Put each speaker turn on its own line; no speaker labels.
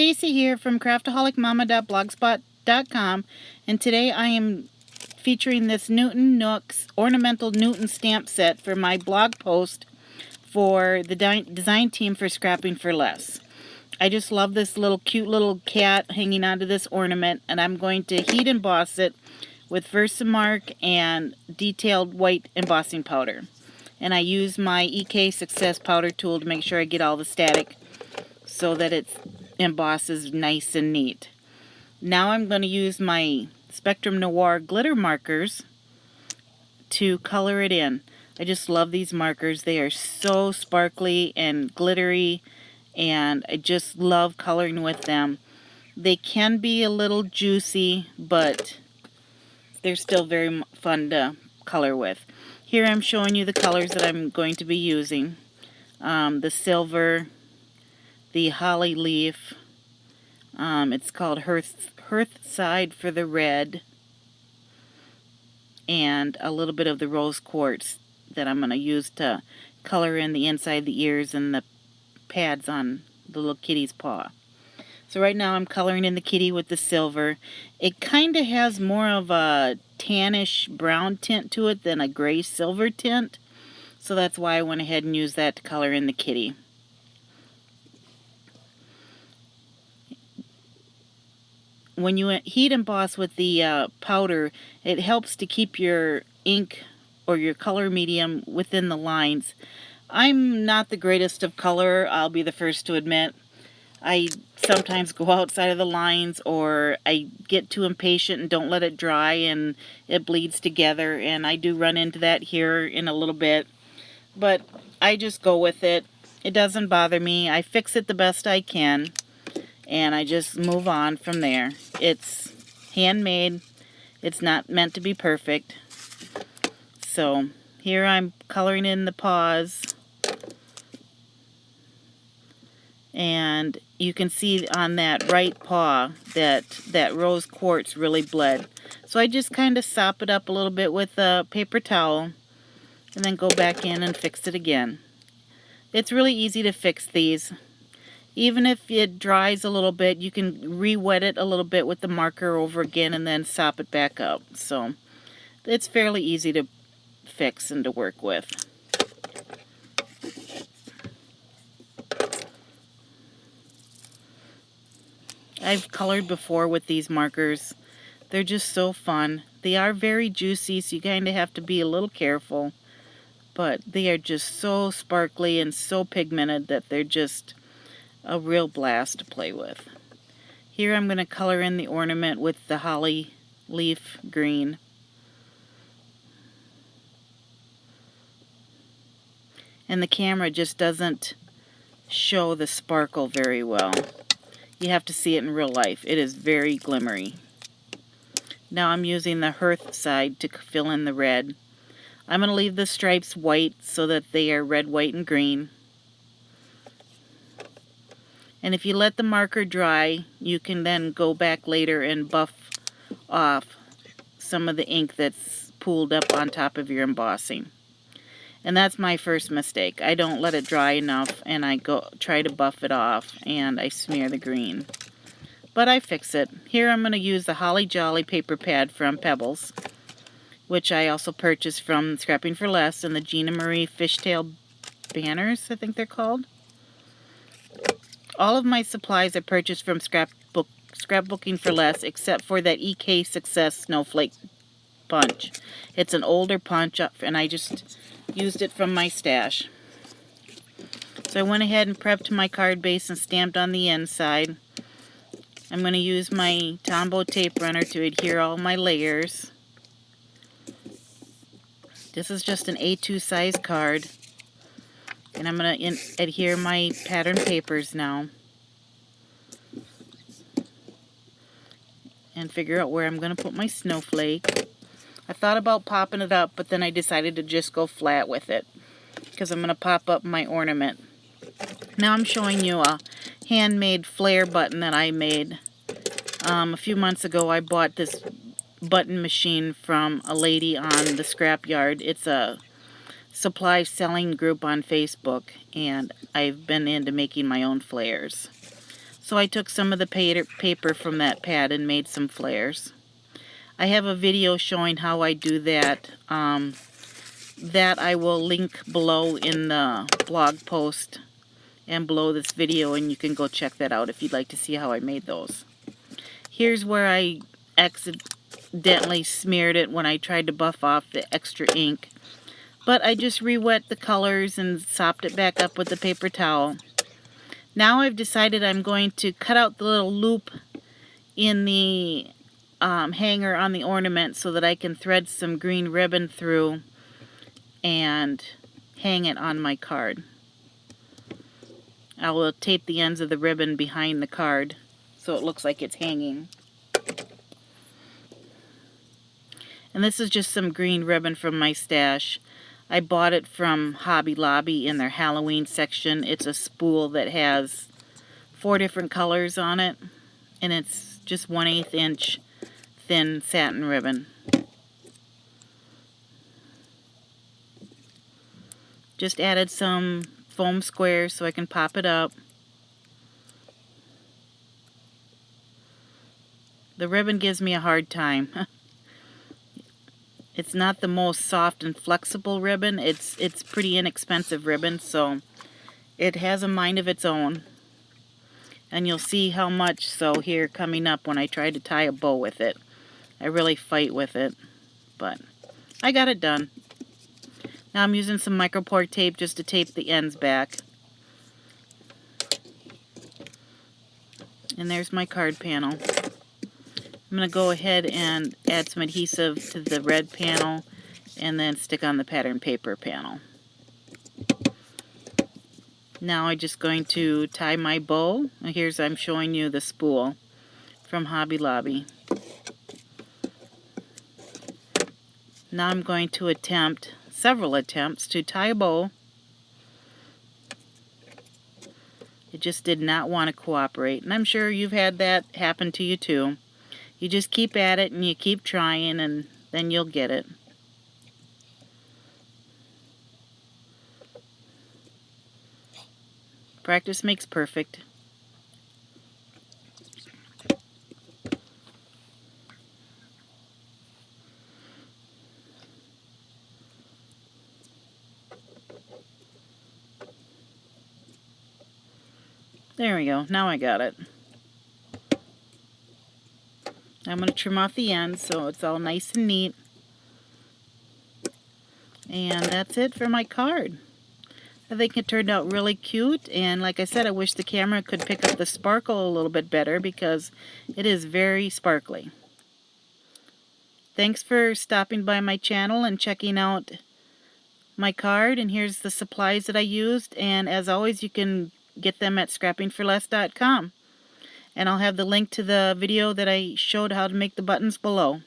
Stacy here from craftaholicmama.blogspot.com, and today I am featuring this Nook's Ornamental Newton stamp set for my blog post for the design team for Scrapping for Less. I just love this cute little cat hanging onto this ornament, and I'm going to heat emboss it with Versamark and detailed white embossing powder. And I use my EK Success powder tool to make sure I get all the static so that it embosses nice and neat. Now I'm going to use my Spectrum Noir glitter markers to color it in. I just love these markers. They are so sparkly and glittery, and I just love coloring with them. They can be a little juicy, but they're still very fun to color with. Here I'm showing you the colors that I'm going to be using. The silver, the holly leaf, it's called Hearthside for the red, and a little bit of the rose quartz that I'm going to use to color in the inside of the ears and the pads on the little kitty's paw. So right now I'm coloring in the kitty with the silver. It kind of has more of a tannish brown tint to it than a gray silver tint, so that's why I went ahead and used that to color in the kitty. When you heat emboss with the powder, it helps to keep your ink or your color medium within the lines. I'm not the greatest of color, I'll be the first to admit. I sometimes go outside of the lines, or I get too impatient and don't let it dry and it bleeds together, and I do run into that here in a little bit. But I just go with it. It doesn't bother me. I fix it the best I can, and I just move on from there. It's handmade. It's not meant to be perfect. So here I'm coloring in the paws, and you can see on that right paw that rose quartz really bled. So I just kind of sop it up a little bit with a paper towel and then go back in and fix it again. It's really easy to fix these. Even if it dries a little bit, you can re-wet it a little bit with the marker over again and then sop it back up. So it's fairly easy to fix and to work with. I've colored before with these markers. They're just so fun. They are very juicy, so you kind of have to be a little careful. But they are just so sparkly and so pigmented that they're just a real blast to play with. Here I'm going to color in the ornament with the holly leaf green. And the camera just doesn't show the sparkle very well. You have to see it in real life. It is very glimmery. Now I'm using the Hearthside to fill in the red. I'm going to leave the stripes white so that they are red, white, and green. And if you let the marker dry, you can then go back later and buff off some of the ink that's pooled up on top of your embossing. And that's my first mistake. I don't let it dry enough, and I try to buff it off, and I smear the green. But I fix it. Here I'm going to use the Holly Jolly paper pad from Pebbles, which I also purchased from Scrapping for Less, and the Gina Marie Fishtail banners, I think they're called. All of my supplies I purchased from Scrapbooking for Less, except for that EK Success Snowflake punch. It's an older punch, and I just used it from my stash. So I went ahead and prepped my card base and stamped on the inside. I'm going to use my Tombow tape runner to adhere all my layers. This is just an A2 size card. And I'm going to adhere my pattern papers now. And figure out where I'm going to put my snowflake. I thought about popping it up, but then I decided to just go flat with it, because I'm going to pop up my ornament. Now I'm showing you a handmade flare button that I made. A few months ago I bought this button machine from a lady on the scrapyard. It's a supply selling group on Facebook, and I've been into making my own flares. So I took some of the paper from that pad and made some flares. I have a video showing how I do that. That I will link below in the blog post and below this video, and you can go check that out if you'd like to see how I made those. Here's where I accidentally smeared it when I tried to buff off the extra ink. But I just re-wet the colors and sopped it back up with the paper towel. Now I've decided I'm going to cut out the little loop in the hanger on the ornament so that I can thread some green ribbon through and hang it on my card. I will tape the ends of the ribbon behind the card so it looks like it's hanging. And this is just some green ribbon from my stash. I bought it from Hobby Lobby in their Halloween section. It's a spool that has 4 different colors on it, and it's just 1/8 inch thin satin ribbon. Just added some foam squares so I can pop it up. The ribbon gives me a hard time. It's not the most soft and flexible ribbon. It's pretty inexpensive ribbon, so it has a mind of its own. And you'll see how much so here coming up when I try to tie a bow with it. I really fight with it, but I got it done. Now I'm using some micropore tape just to tape the ends back. And there's my card panel. I'm going to go ahead and add some adhesive to the red panel and then stick on the pattern paper panel. Now I'm just going to tie my bow. I'm showing you the spool from Hobby Lobby. Now I'm going to attempt several attempts to tie a bow. It just did not want to cooperate, and I'm sure you've had that happen to you too. You just keep at it and you keep trying, and then you'll get it. Practice makes perfect. There we go. Now I got it. I'm going to trim off the ends so it's all nice and neat. And that's it for my card. I think it turned out really cute, and like I said, I wish the camera could pick up the sparkle a little bit better because it is very sparkly. Thanks for stopping by my channel and checking out my card, and here's the supplies that I used, and as always you can get them at scrappingforless.com. And I'll have the link to the video that I showed how to make the buttons below.